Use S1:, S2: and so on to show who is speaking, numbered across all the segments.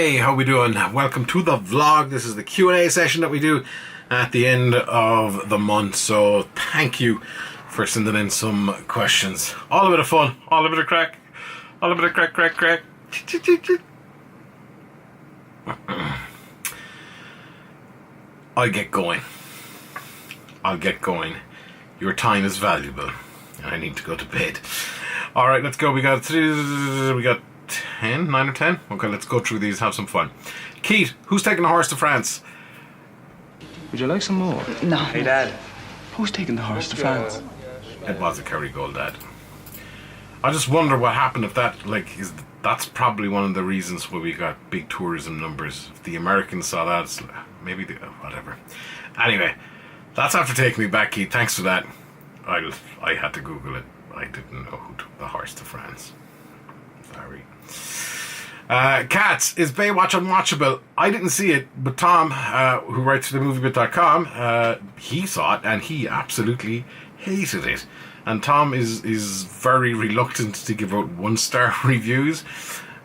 S1: Hey, how we doing? Welcome to the vlog. This is the Q&A session that we do at the end of the month. So thank you for sending in some questions. All a bit of fun, all a bit of crack, all a bit of crack. I'll get going. Your time is valuable. I need to go to bed. All right, let's go. We got 10, 9 or 10? Okay, let's go through these, have some fun. Keith, who's taking the horse to France?
S2: Would you like some more?
S3: No.
S2: Hey, Dad. Who's taking the horse to France?
S1: It was a Kerrygold, Dad. I just wonder what happened if that, that's probably one of the reasons why we got big tourism numbers. If the Americans saw that, maybe whatever. Anyway, that's after taking me back, Keith. Thanks for that. I had to Google it. I didn't know who took the horse to France. Sorry. Cats, is Baywatch unwatchable? I didn't see it, but Tom, who writes for themoviebit.com, he saw it and he absolutely hated it. And Tom is very reluctant to give out 1-star reviews,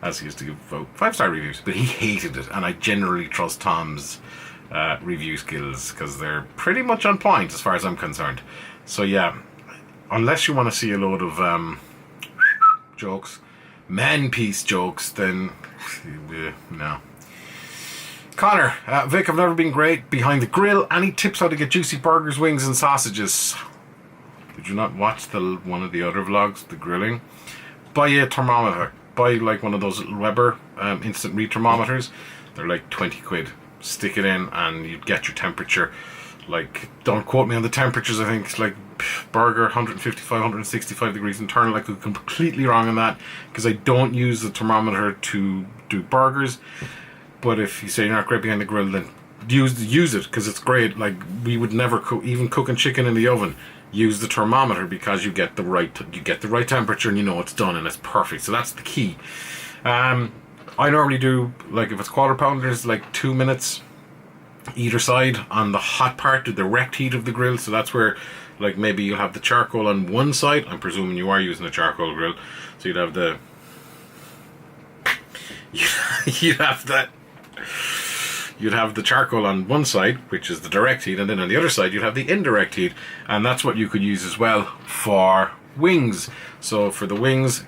S1: as he used to give out 5-star reviews, but he hated it, and I generally trust Tom's review skills because they're pretty much on point as far as I'm concerned. So yeah, unless you want to see a load of jokes, man-piece jokes, then no. Connor, Vic, I've never been great behind the grill. Any tips how to get juicy burgers, wings and sausages? Did you not watch one of the other vlogs, the grilling? Buy a thermometer. Buy like one of those little Weber instant read thermometers. They're like 20 quid. Stick it in and you get your temperature. Like, don't quote me on the temperatures. I think it's like burger 155, 165 degrees internal. I could be completely wrong on that because I don't use the thermometer to do burgers. But if you say you're not great behind the grill, then use it because it's great. Like, we would never even cooking chicken in the oven, use the thermometer because you get the right temperature and you know it's done and it's perfect. So that's the key. I normally do, like, if it's quarter pounders, like 2 minutes either side on the hot part, the direct heat of the grill. So that's where, like, maybe you have the charcoal on one side. I'm presuming you are using a charcoal grill, so you'd have the you'd have the charcoal on one side, which is the direct heat, and then on the other side you'd have the indirect heat, and that's what you could use as well for wings. So for the wings,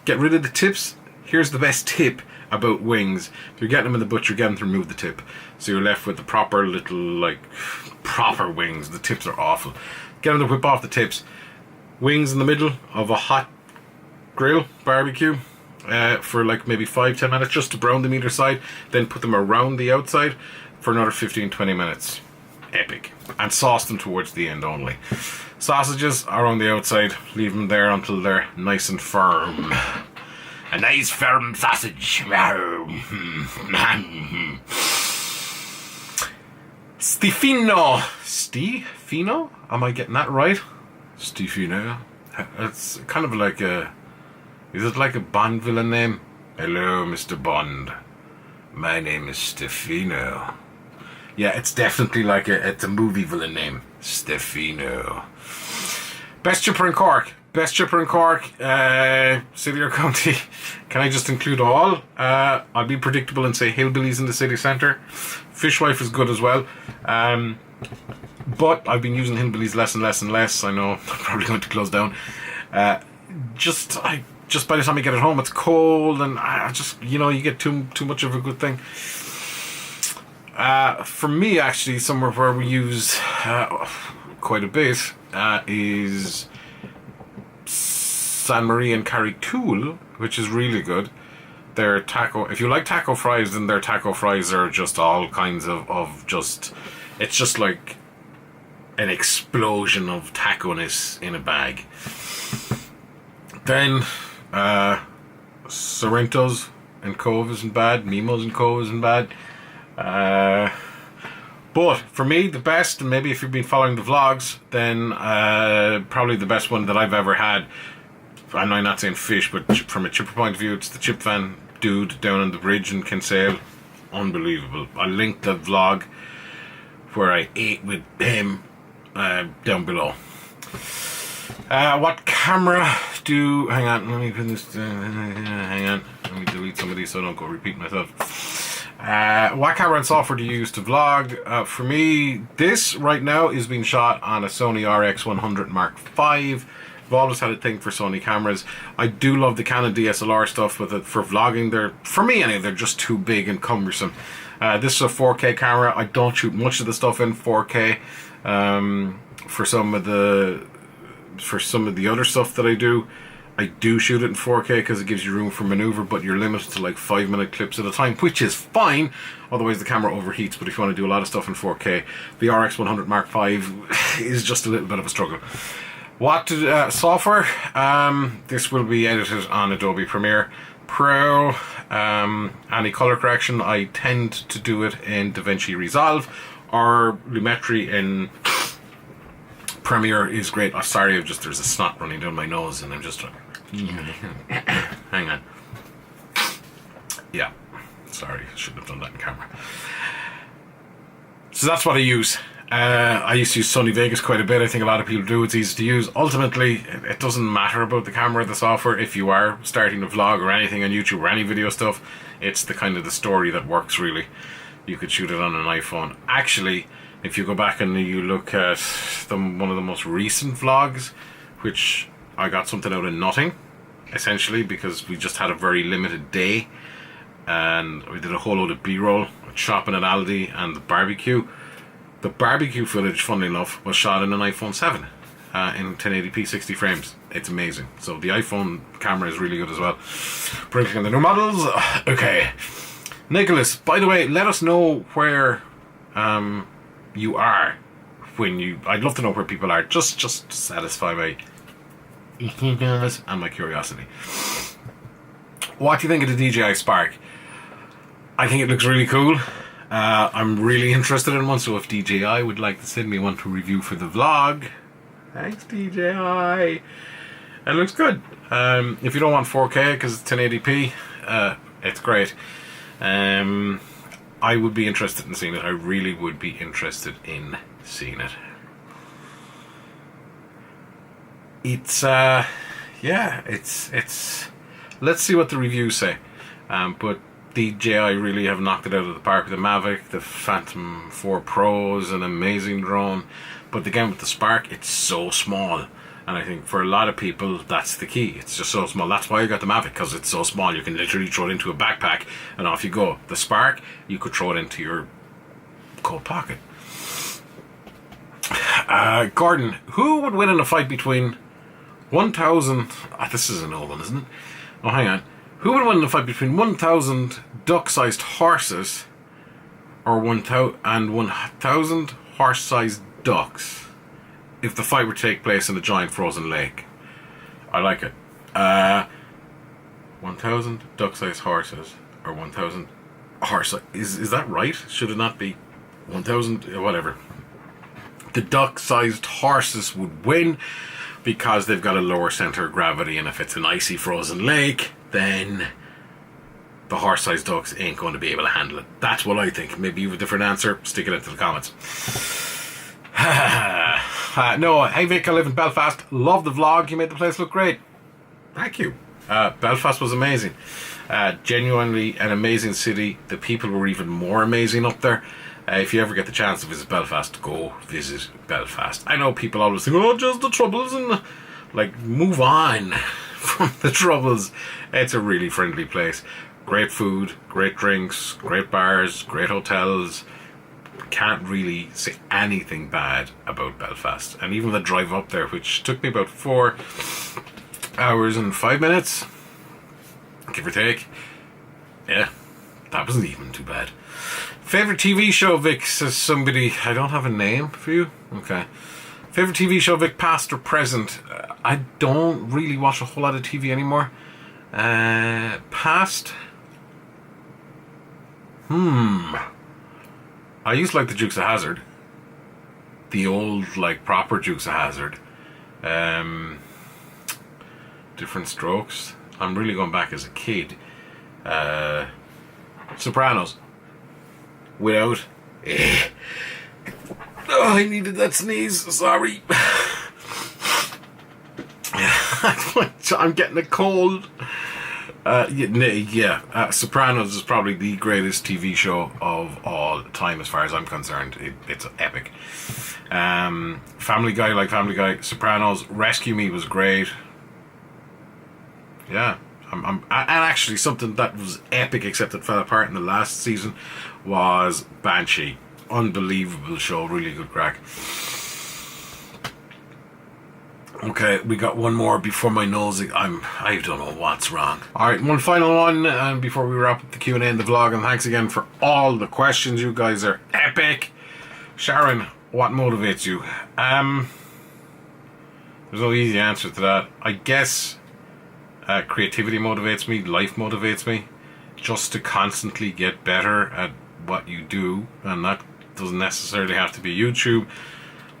S1: get rid of the tips. Here's the best tip about wings. If you're getting them in the butcher, get them to remove the tip. So you're left with the proper little, like, proper wings. The tips are awful. Get them to whip off the tips. Wings in the middle of a hot grill, barbecue, for like maybe 5-10 minutes just to brown them either side. Then put them around the outside for another 15-20 minutes. Epic. And sauce them towards the end only. Sausages are on the outside. Leave them there until they're nice and firm. A nice firm sausage. Stefino? Am I getting that right? Stefino? It's kind of like is it like a Bond villain name? Hello, Mr. Bond. My name is Stefino. Yeah, it's definitely like it's a movie villain name. Stefino. Best chipper in Cork. Best chipper in Cork, city or county. Can I just include all? I'll be predictable and say Hillbillies in the city centre. Fishwife is good as well. But I've been using Hillbillies less and less. I know I'm probably going to close down. Just by the time I get it home, it's cold, and you get too much of a good thing. For me, actually, somewhere where we use quite a bit is San Marie and Carricktool, which is really good. Their taco, if you like taco fries, then their taco fries are just all kinds of just, it's just like an explosion of taco-ness in a bag. Then Sorrento's and Cove isn't bad, Mimo's and Cove isn't bad. But for me, the best, and maybe if you've been following the vlogs, then probably the best one that I've ever had, I'm not saying fish, but from a chipper point of view, it's the Chip Van dude down on the bridge in Kinsale. Unbelievable. I'll link the vlog where I ate with him down below. What camera hang on, let me put this, hang on, let me delete some of these so I don't go repeat myself. What camera and software do you use to vlog? For me, this right now is being shot on a Sony RX100 Mark V. I've always had a thing for Sony cameras. I do love the Canon DSLR stuff, but for vlogging, for me anyway, they're just too big and cumbersome. This is a 4K camera. I don't shoot much of the stuff in 4K. For some of the other stuff that I do shoot it in 4K because it gives you room for maneuver, but you're limited to like 5-minute clips at a time, which is fine. Otherwise the camera overheats. But if you want to do a lot of stuff in 4K, the RX100 Mark V is just a little bit of a struggle. What software? This will be edited on Adobe Premiere Pro. Any color correction, I tend to do it in DaVinci Resolve, or Lumetri in Premiere is great. Oh, sorry, there's a snot running down my nose and I'm just hang on. Yeah, sorry, I shouldn't have done that in camera. So that's what I use. I used to use Sony Vegas quite a bit. I think a lot of people do. It's easy to use. Ultimately, it doesn't matter about the camera or the software. If you are starting to vlog or anything on YouTube or any video stuff, it's the kind of the story that works, really. You could shoot it on an iPhone. Actually, if you go back and you look at one of the most recent vlogs, which I got something out of nothing, essentially, because we just had a very limited day, and we did a whole load of B-roll, shopping at Aldi and the barbecue. The barbecue footage, funnily enough, was shot in an iPhone 7 in 1080p 60 frames. It's amazing. So the iPhone camera is really good as well. Bringing in the new models. Okay. Nicholas, by the way, let us know where you are when you... I'd love to know where people are, just to satisfy my and my curiosity. What do you think of the DJI Spark? I think it looks really cool. I'm really interested in one, so if DJI would like to send me one to review for the vlog, thanks DJI. It looks good. If you don't want 4K because it's 1080p, it's great. I would be interested in seeing it. I really would be interested in seeing it. It's yeah, it's let's see what the reviews say. But DJI really have knocked it out of the park. The Mavic, the Phantom 4 Pro is an amazing drone, but again with the Spark, it's so small, and I think for a lot of people that's the key. It's just so small. That's why I got the Mavic, because it's so small. You can literally throw it into a backpack and off you go. The Spark, you could throw it into your coat pocket. Gordon, who would win in a fight between 1,000... this is an old one, isn't it? Oh, hang on. Who would win in a fight between 1,000 duck-sized horses or 1,000 horse-sized ducks if the fight were to take place in a giant frozen lake? I like it. 1,000 duck-sized horses or 1,000 horse... Is that right? Should it not be 1,000? Whatever. The duck-sized horses would win because they've got a lower center of gravity, and if it's an icy frozen lake, then the horse-sized ducks ain't going to be able to handle it. That's what I think. Maybe you have a different answer. Stick it into the comments. No, hey Vic, I live in Belfast. Love the vlog. You made the place look great. Thank you. Belfast was amazing. Genuinely an amazing city. The people were even more amazing up there. If you ever get the chance to visit Belfast, go visit Belfast. I know people always think, oh, just the troubles, and like, move on from the troubles. It's a really friendly place. Great food, great drinks, great bars, great hotels. Can't really say anything bad about Belfast. And even the drive up there, which took me about 4 hours and 5 minutes, give or take, yeah, that wasn't even too bad. Favorite TV show, Vic, says somebody. I don't have a name for you. Okay. Favorite TV show, Vic, past or present? I don't really watch a whole lot of TV anymore. Past? I used to like the Dukes of Hazzard. The old, like, proper Dukes of Hazzard. Different Strokes. I'm really going back as a kid. Sopranos. Without... Oh, I needed that sneeze. Sorry. I'm getting a cold. Sopranos is probably the greatest TV show of all time as far as I'm concerned. It's epic. Family Guy, like Family Guy. Sopranos. Rescue Me was great. Yeah. And actually something that was epic except it fell apart in the last season was Banshee. Unbelievable show, really good crack. Okay, we got one more before my nose. I don't know what's wrong. Alright, one final one and before we wrap up the Q&A and the vlog, and thanks again for all the questions. You guys are epic. Sharon, what motivates you? There's no easy answer to that. I guess creativity motivates me, life motivates me, just to constantly get better at what you do, and that doesn't necessarily have to be YouTube.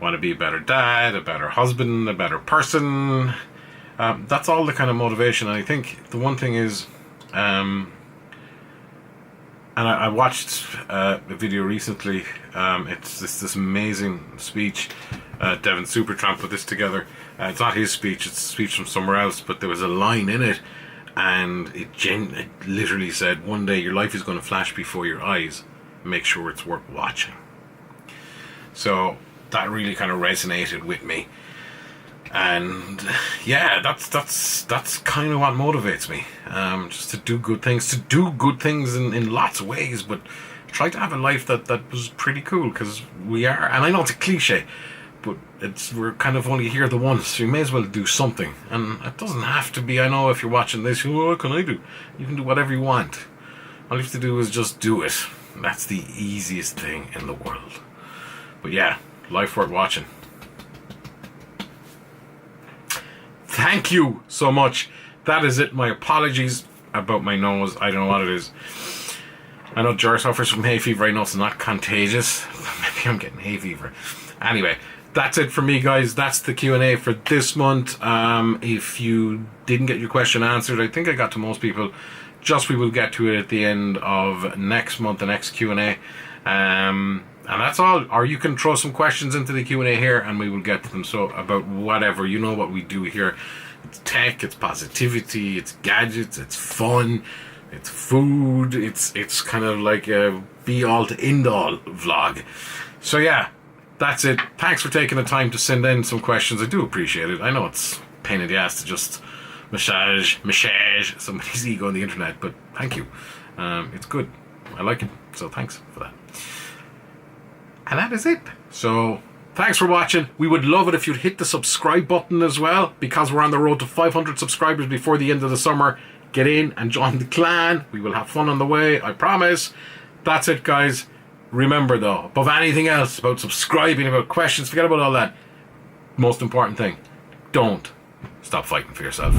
S1: Want to be a better dad, a better husband, a better person. That's all the kind of motivation. And I think the one thing is, and I watched a video recently. It's this amazing speech. Devin Supertramp put this together. It's not his speech; it's a speech from somewhere else. But there was a line in it, and it literally said, "One day your life is going to flash before your eyes. Make sure it's worth watching." So that really kind of resonated with me, and yeah, that's kind of what motivates me. Just to do good things in lots of ways, but try to have a life that was pretty cool, because we are, and I know it's a cliche, but we're kind of only here the once, so you may as well do something. And it doesn't have to be, I know if you're watching this, what can I do? You can do whatever you want. All you have to do is just do it. That's the easiest thing in the world. But yeah, life worth watching. Thank you so much. That is it. My apologies about my nose. I don't know what it is. I know Jar suffers from hay fever. I know it's not contagious. Maybe I'm getting hay fever. Anyway, that's it for me, guys. That's the Q&A for this month. If you didn't get your question answered, I think I got to most people. We will get to it at the end of next month, the next Q&A. And that's all. Or you can throw some questions into the Q&A here and we will get to them. So about whatever, you know what we do here. It's tech, it's positivity, it's gadgets, it's fun, it's food, it's kind of like a be all to end all vlog. So yeah, that's it. Thanks for taking the time to send in some questions. I do appreciate it. I know it's a pain in the ass to just massage somebody's ego on the internet, but thank you. It's good. I like it. So thanks for that. And that is it. So thanks for watching. We would love it if you'd hit the subscribe button as well, because we're on the road to 500 subscribers before the end of the summer. Get in and join the clan. We will have fun on the way, I promise. That's it, guys. Remember though, above anything else, about subscribing, about questions, forget about all that. Most important thing, don't stop fighting for yourself.